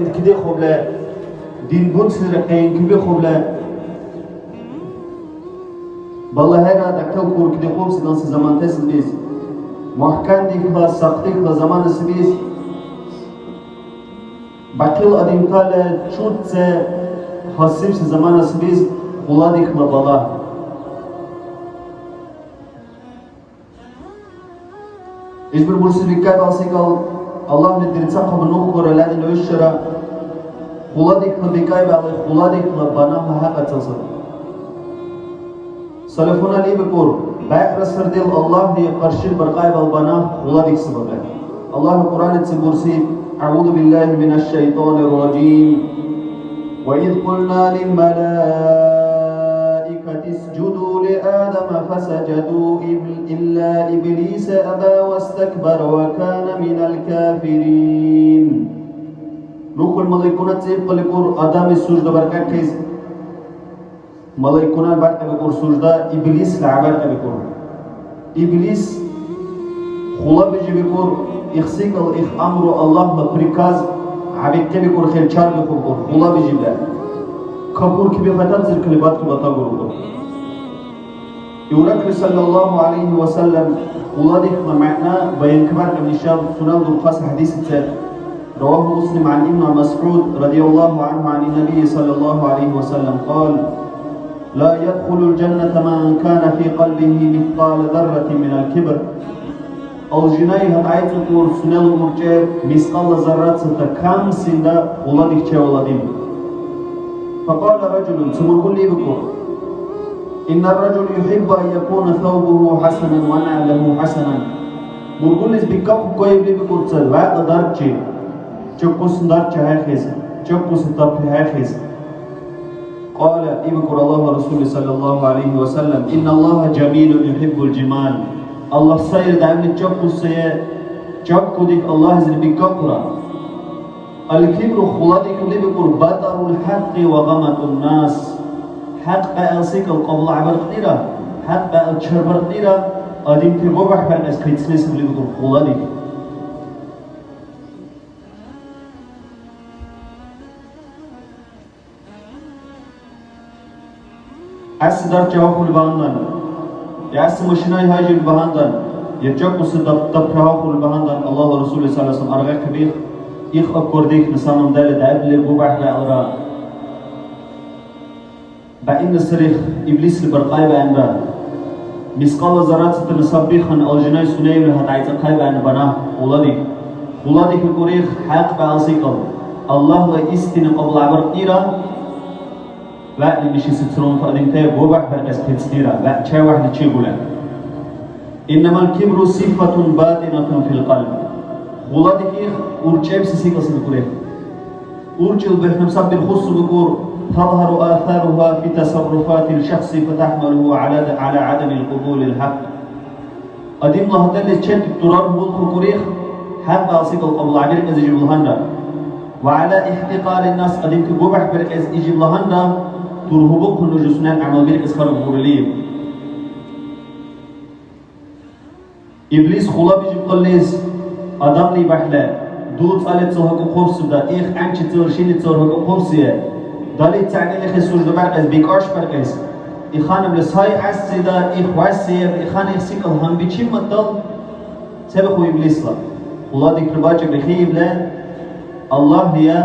كده خبلا دين بوتس ركين كبي خبلا بالله هذا دكتور كور كده خوب سنان زمان تسبيس محكم دي خلاص سقطي خلاص زمان سبيس بكل أديم تاله شوت س حسيب زمان سبيس خلا دي خلا بالله إجبر برسل بكاد أصيقال الله ندري تسقى من نوخور لأن الوشرة خلا دي خلا بكاي بعد خلا دي خلا بناه هذا تصل سلفنا لي بقول بعد رسل دل الله دي قرشل برقاي بالبناه خلا دي سبب الله القرآن تبرسي أعوذ بالله من الشيطان الرجيم وإذ قلنا للملائكة اسجدوا لآدم فسجدوا إلا إبليس أبى واستكبر وكان من الكافرين نقول ملائكة تسيب لكور آدم السجد بركة كيس ملائكة بركة بكور سجدة إبليس لعبركة بكور إبليس خلا بيجي بكور إخسيك الإخ أمر الله ببركاز عبيد كبي كور خير چار بكور خلا بيجي بلا كبور كبي ختم زر كلمات كبتا قرور يورك صلى الله عليه وسلم خلا ديخنا معنا بيان كبار من الشاب سنان القاس حديث رواه مسلم عن ابن مسعود رضي الله عنه عن النبي صلى الله عليه وسلم قال لا يدخل الجنة من كان في قلبه مثقال ذرة من الكبر الجناي هتعيط تقول سنال مرجع مثقال ذرات ستكام سندا ولدك شولدين فقال رجل سمر لي بكور إن الرجل يحب أن يكون ثوبه حسنا ونعله حسنا مرقولس بكاك كويب لي بكور تسلوا دارتشي تشكوس دارتشي هاي خيز تشكوس تبي هاي خيز قال إبكر الله ورسوله صلى الله عليه وسلم إن الله جميل يحب الجمال الله سير دعمني تشكو سيا تشكو ديك الله زين بكبرة الكبر خلادك اللي بيقول بطر الحق وغمة الناس حق بقى السيك القبل عبر قديرة حق بقى الشربر قديرة أديم تبوح بقى الناس كيتسلس اللي بيقول خلادك أسدر جواب الباندان يأس مشناي هاجي البهاندان يجاكو سدب تبرهاق البهاندان الله ورسوله صلى الله عليه وسلم أرغى كبير إخ أكورديك نسانم دالة دعبلي بوبح لأغرى بأين السريخ إبليس البرقاي بأنبا مسقال زرات ستنصبيخا الجناي سنايب لها تعيط القاي بأن بناه ولادك القريخ حق بأسيقل الله لا إستن قبل عبر قيرا لا مشي سترون فأدين تاي بوبح بأس تستيرا لا شيء واحد شيء يقوله إنما الكبر صفة باطنة في القلب ولادك أرجع بسيسيك أصلا بقوله أرجع بحنا مسبب الخص بقول تظهر آثارها في تصرفات الشخص فتحمله على عدم القبول الحق أدين الله تعالى شد تراب بوضع قريخ حق أصيق القبل عبير إزيج الهندا وعلى احتقار الناس أدين تبوبح برئيس إجي الهندا ترهبوك النجسنان عمل بيرك إسخار الغورلية إبليس خلا بيجي بقليز أدام لي بحلا دوت قالت صهق قرص دا إيخ عنش تورشيني تصهق قرصية دالي تعني لي خسوش دبرقز بيكاش برقز إخانم لسهاي عسي دا إيخ واسي إخان إخسيك الهم بيشي مطل سبخو إبليس لا خلا ديك رباجك بخيب لا الله هي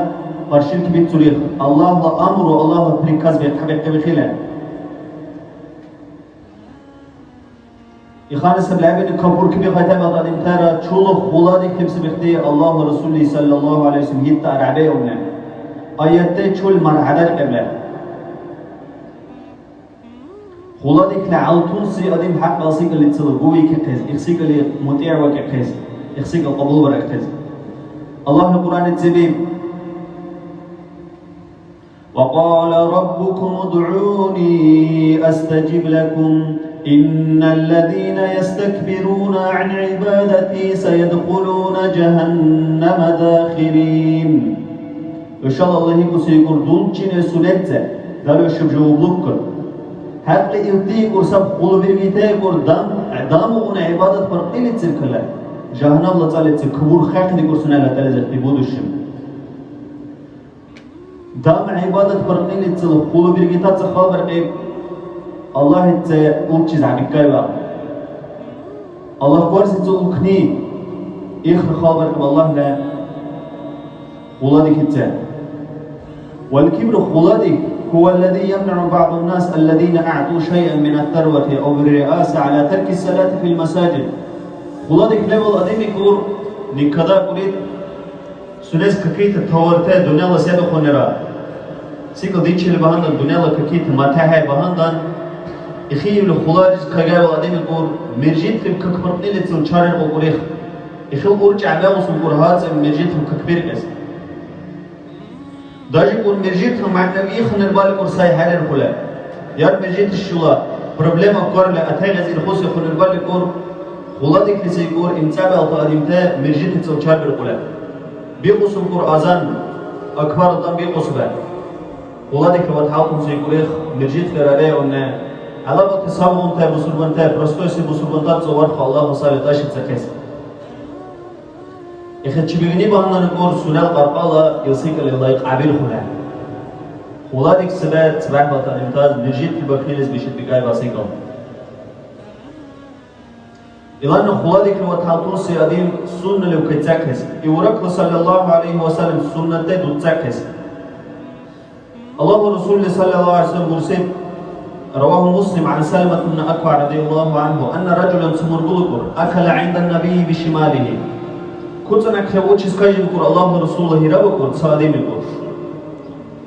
قرشين كبير تريخ الله لا أمر والله لا بريكاز بيتحبك بخيلة إخوان السبلعين الكبور كبير خاتم هذا الإمتارة شلوخ خلادي كبس بختي الله ورسوله صلى الله عليه وسلم يتا رعبه ومنا آياتي شل مرعدر قبله خلادي كلعلتون سي أديم حق أصيق اللي تصل قوي كتز إخسيق اللي مطيع وكتز إخسيق القبول وركتز الله القرآن التبيب وقال ربكم ادعوني أستجب لكم إن الذين يستكبرون عن عبادتي سيدخلون جهنم داخرين إن شاء الله هيك سيقول دولتشين سولته دارو شبجوبلوك حق إلتيك ورسب قلوب الميتاك وردام دامون عبادة فرقيلة تلكلا جهنم الله تعالى تكبر خاك دي كرسنا لا تلزق ببودشم دام عبادة برقين تصل خلو برقيتات خال برقين الله أول عبيك كايبا الله كورس تصل كني إخر خال برقين الله لا خلادك والكبر خلادك هو الذي يمنع بعض الناس الذين أعطوا شيئا من الثروة أو الرئاسة على ترك الصلاة في المساجد خلادك ليفل أديم يقول نكذا قريت سنس ككيت تورته دنيا الله سيد خنرا سيكل ديتش اللي بهندن الدنيا الله ككيت ماتها بهندن إخيل الخلاج كجاي وادين القور مرجيت في ككبرني لتنشارن وقريخ إخيل أرجع له وسنقرهات مرجيت في ككبير كاس داجي قول مرجيت هم عندنا يخن البالي قرصاي حال الخلا يار مرجيت الشلا بروبلم أفكار لا أتاي غزير خوس يخن البالي قور خلادك لسيقور إمتابع وطادمته مرجيت تنشار بالخلا بيقصوا القرآن أكبر الضم بيقصوا به ولادك وتحاولون سيقوليخ مرجيت لراليه أن على وقت صابون تاع بسربان تاع برستوسي بسربان تاع زوار الله صالح تاشي تكيس إخد شبيني بهنا نقول سنة قرقالة يصيك لله قابل خلا ولادك سبات سباح بطل امتاز مرجيت البكنيلز بيشد بقاي باسيقل إلان خلادك وتحاولون سيادين سنة لو كتاكس يورك صلى الله عليه وسلم سنة دو تاكس الله ورسول صلى الله عليه وسلم مرسل رواه مسلم عن سلمة بن أكوع رضي الله عنه أن رجلا سمر بلقر أكل عند النبي بشماله كنت نكتب وجه كاجي بقول الله ورسوله ربكر صادم بقول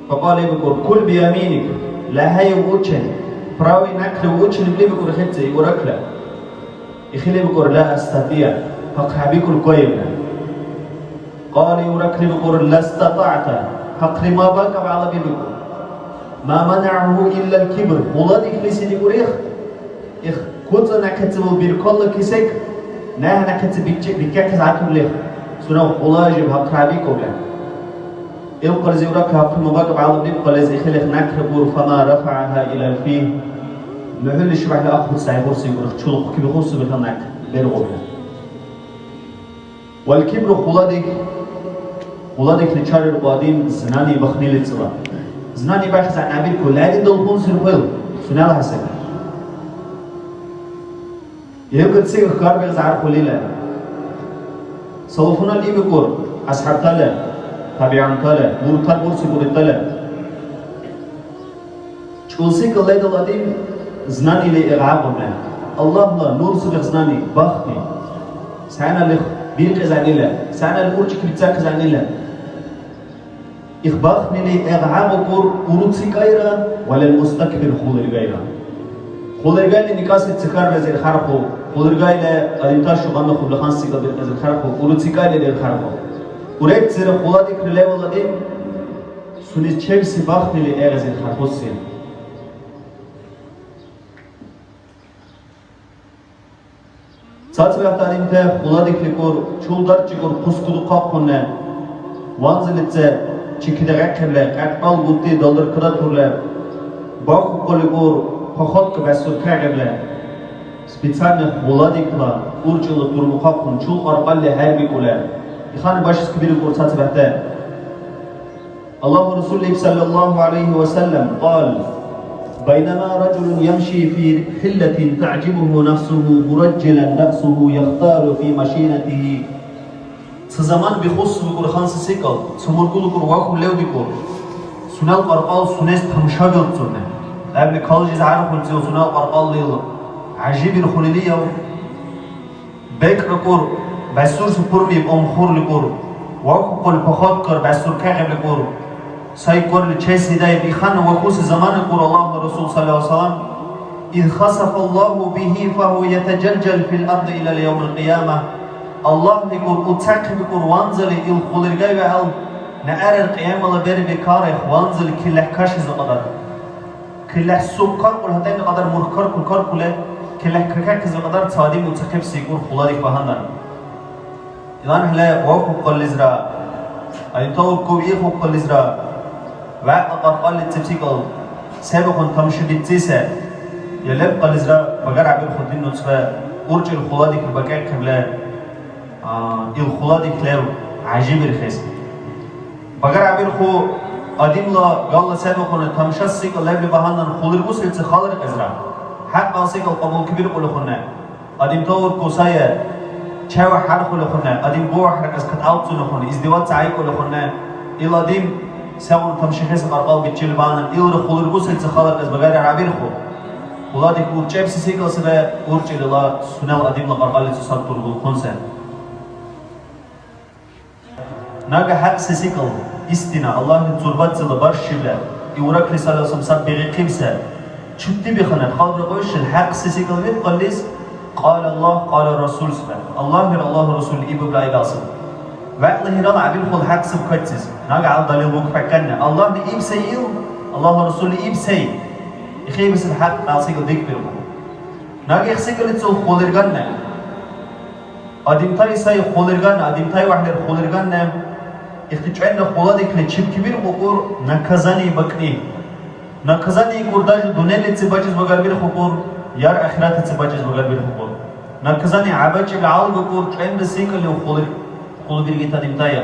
فقال بقول كل بيمينك لا هي وجه براوي نكتب وجه اللي بقول حتى يورك له يخلي بقول لا أستطيع فقحبيك القيمة قال يورك لي بقول لا استطعت حقري ما بقى على بيقول ما منعه إلا الكبر ولادك لسيد يقول إخ كنت أنا كتب بيركل كيسك نه أنا كتب بيكاكز عكم ليه سنو ولاجب حقري كولا يقول زي يورك حقري ما بقى على بيقول زي خليك نكربور فما رفعها إلى الفيه محل شبه لأخذ سايبور سيقول شلوك كبير خص بخناك بيرغوبنا والكبر خلادك لشار القادم زناني بخني للصلاة زناني بحث عن عبيد كل هذه دولفون سنفيل سنة لها سنة يمكن تسيق خار بيغز عارفو ليلة صلوفنا اللي بيقول أصحاب تلا تابعان تلا مرتال برسي بوري تلا شولسيك الليل القادم زناني لإغعابنا الله لا نور سبق زناني بخني سعنا لخ بيرقز عن الله سعنا الأورجك بتساكز عن الله إخباخني لي إغعاب قور أروتسي غيرا ولا المستكبر خولر غيرا خولر غيرا نكاس التكار بزير خارقو خولر غيرا قدمتاش شغلنا خبل خانسي قبل بزير خارقو أروتسي غيرا لير خارقو وريت زير خولادك رلي والله سوني تشيبسي باخني لي إغزير خارقو سين ساتبع تعليمته خولادك لكور شولدار چيكور قسكدو قاقونا وانزلتse چيكدغا كبلا قاقال بوتي دولار كرا تورلا باخو قوليكور پخوت كبسور كاغبلا специально خولادك لا урчылы турму قاقون чул арقалли харби кула иханы башыс кбири кур сатбахта الله ورسوله صلى الله عليه وسلم قال بينما رجل يمشي في حلة تعجبه نفسه مرجلا نفسه يختار في مشينته سزمان بخص بقول خانس سيكل سمرقول بقول واقو لو بقول سنال قرقال سنس تمشاغل تسنة قبل كالجيز عارف ونسيو سنال قرقال ليل عجيب الخليلية بيك بقول بسور سبورمي بأمخور لقول واقو قول بخوت كر بسور كاغب لقول سيقول لتشيسي داي بيخان وخوص زمان يقول الله والرسول صلى الله عليه وسلم إذ خسف الله به فهو يتجلجل في الأرض إلى اليوم القيامة الله يقول أتاكم يقول وانزل الخلر جاي بأل نأرى القيامة لبير بكاره وانزل كله كاشز قدر كله سوكر كل هتين قدر مركر كل كر كله كله كاكز قدر تصادم متكب سيقول خلارك بهندن إذا هلا وقف قل إزرا أيتوب كوي خوب قل إزرا وقت قال التبسيقل سابقا تمشي بالتسع يلب قل إزرا بقرع بالخدين نصفى أرجع الخلادك البكاء كبلا الخلادك له عجيب الخيس بقرع بالخو ادیم لا گال سه بخونه تمشا سیکل لبل بهانن خولر گوسل چه خالر ازرا حق ما سیکل قبول کبیر قول خونه ادیم تور کوسایه چه و حال خول خونه ادیم بو حرک از کت اوت زون خونه ازدواج سعی قول خونه ایل ادیم سوون تمشخص قرقال بتشيل بانن ایل خولر گوسل چه خالر از بغیر عبیر خو ولادی کور چه بسی سیکل سه ورچه لا سنل ادیم لا قرقال چه صد تور خونسه ناگه حق سیکل İstina Allah'ın zurbatzılı barışıyla İurak Risale-i Samsat bir kimse çütti bir khanet khalbı koyuşun hak sesi kılbet kallis Qala Allah, Qala Rasul sıfır Allah ve Allah Rasul İbu Blayı basın ve Allah'ın abil kul hak sıfır kaçsız Naga al dalil bu kfakkanne Allah ne ibse yıl Allah Rasulü ibse İkhibis hak basık dik bir bu Naga ikhsikli tsul khulirganne Adimtay say khulirganne Adimtay vahler khulirganne اختیچاینا خودی که چیپ کبیر خوکور نکزانی بکنی نکزانی کورداج دنیلی تباجز بگر بیر خوکور یار آخرت تباجز بگر بیر خوکور نکزانی عبادی لعال بکور چایم رسیکلی و خود بیرگی تا دیمتایا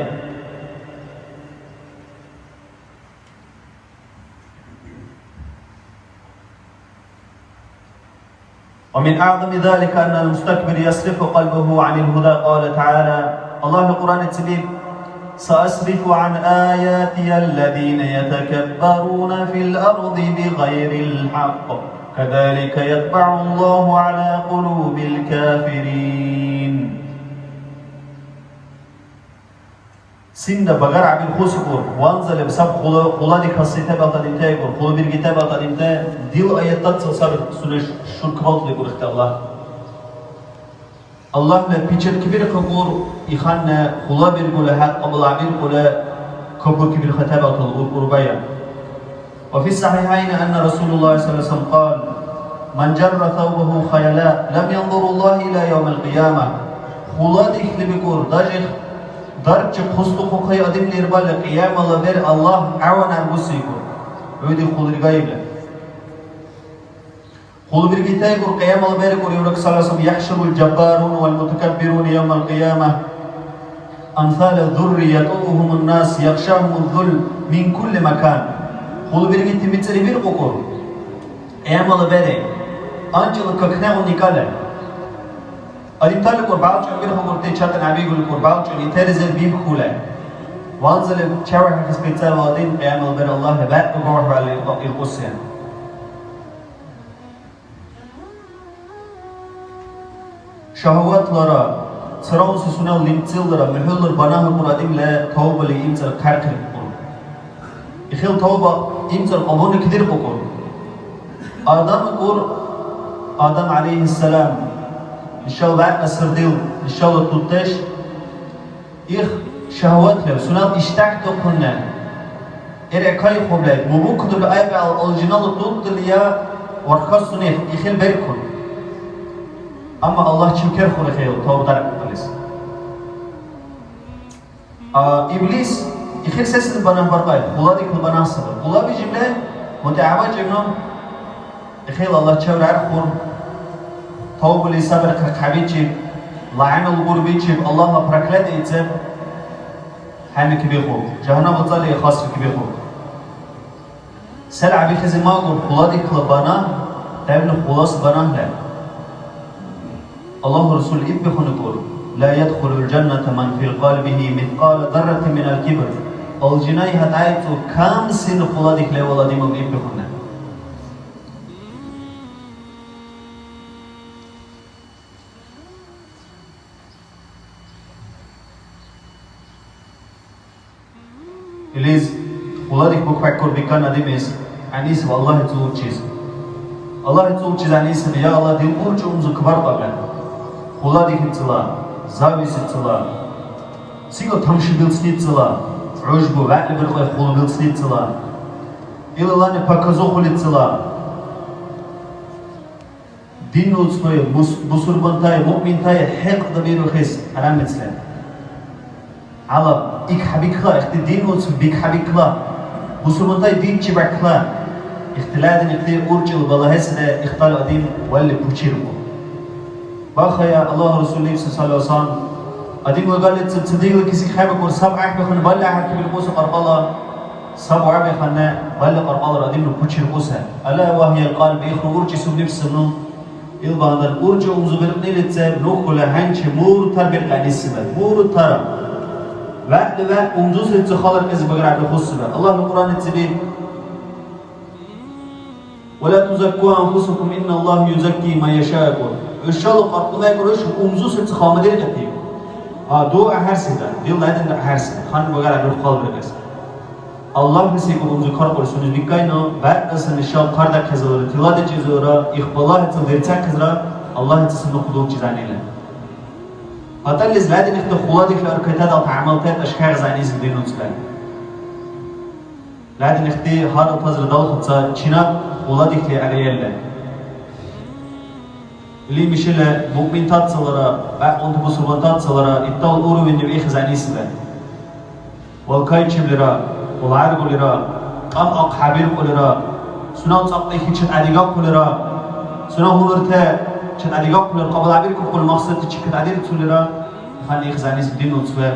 ومن أعظم ذلك أن المستكبر يصرف قلبه عن الهدى قال تعالى الله القرآن التبيب سأصرف عن آياتي الذين يتكبرون في الأرض بغير الحق كذلك يطبع الله على قلوب الكافرين سند بغر عبد الخسكور وانزل بسب خلادي خاصيته بقدمته يقول خلو برجته بقدمته ديل آياتات صار سنة شركات لقول اختار الله الله لا بيجر كبير كبور يخان خلا بيرجوله حق قبل عبير كله كبر كبير ختابة القربية وفي الصحيحين أن رسول الله صلى الله عليه وسلم قال من جر ثوبه خيلاء لم ينظر الله إلى يوم القيامة خلا دخل بكور دجخ درج خصلق خي أدم لربال القيامة لبر الله عون أرجسيكور ويدي خل رجايله خلو برجيته يقول قيام البارك ويقول صلى الله عليه وسلم يحشر الجبارون والمتكبرون يوم القيامة أمثال الذر يطوهم الناس يغشاهم الذل من كل مكان خلو برجيته مثل بيرقور قيام البارك أنجل كخناه ونقاله أديم تالك ورباوش أمير خبر تيجات النبي يقول ورباوش يترزل بيم خوله وانزل بشاور حكس بيتسال وادين قيام البارك الله بعد وقوه على القصة شهواتlara sıravusu sunav limtsillara mühüller banahı muradimle tavbali imsal karkır kul. İkhil tavba imsal qabunu kidir kul. Adam aleyhisselam inşallah asırdil inşallah tutteş İh şehvatla sunav iştah dokunna erekay khubla mubukdur ayba al-jinal tuttul ya warkhas sunif ikhil berkul. Ama Allah çimker khulakhiyo tawbadar iblis. İblis ikhir sesini bana barqay. Khuladi kul bana sabır. Khulabi cimle muta'aba cimnom ikhil Allah çevrar khur tawbali sabr khabici la'anul gurbici Allah'a praklat etsem hani kibihu cehennem azali khas kibihu. Sel abi khizma qul khuladi kul bana tevne khulas bana la الله رسول إبن خنقول لا يدخل الجنة من في قلبه مثقال ذرة من الكبر الجناي هتعيت كم سن خلادك لا ولدي من إبن خنق إليز خلادك بكفكر بكان أديمس عنيس والله تقول شيء الله تقول شيء عنيس يا الله دين أرجو أمزو كبر قبل خلادي كتلا زاويس كتلا سيكو تمشي بيلسني تلا عجبو وعد برقى خل بيلسني تلا إلا لاني بكازو خل تلا دين نوتسوي بسربان تاي مؤمن تاي حق دبيرو خيس حرام مثلا على إك حبيكلا اختي دين نوتس بيك حبيكلا بسربان تاي دين تبعكلا اختلادن اختي أورجل بلاهسنا اختار قديم واللي بوشيرو باخيا الله رسول الله صلى الله عليه وسلم أديم وقال تصدق كيسي خيبك ورساب عحبك ونبلع حكي بالقوس وقربلا سبع بخنا بلغ القدر أدين بوشر قوسا ألا وهي القلب يخرج ورجي سب نفس منه يلبان الأرج ومزبر نيل تساب نقول هنش مور تربية قانيسبة مور ترى بعد ومزوس تخالر كذب قرعة خصبة الله القرآن التبين ولا تزكوا أنفسكم إن الله يزكي ما يشاء إن شاء الله قرط ما يقولش ومزوس تخامة دير كتير دو أحرسنا ديل لا يدنا أحرسنا خان بقرعة بالقلب رجس الله نسيكم ومذكر قرصون بكاينا بعد أصلا الشاب قردا كذا تلاد جزورا إخبالله تدريتها كذا الله تسمى خدوم جزاني له هذا اللي زاد نخت خلادك لأركيتها أو تعاملتها أشكال زاني زدين نسبة لاد نختي هذا فزر دال خدسا شنا خلادك لعليه الله اللي مشله مؤمن تاتسلرا بعد أنت مسلمان تاتسلرا إتال أورو ويندو إخ زاني سبة والكاي شبلرا والعرق لرا قام أقحابير لرا سناو تقطي خدشت عديقا لرا سناو هنورتا شت عديقا لرا قبل عبير كل مقصد تشكت عدير لرا خاني إخزاني سبدين وتصوير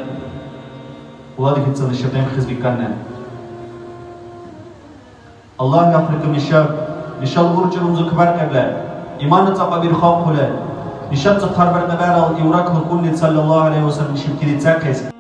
وهذا كتصل الشباب خزبي كنا الله يفرق الشاب نشال ورجل رمز كبار قبله إيمان تقبل خام خلا نشال تقرب النبارة الإوراق الكل صلى الله عليه وسلم شبكي تساكس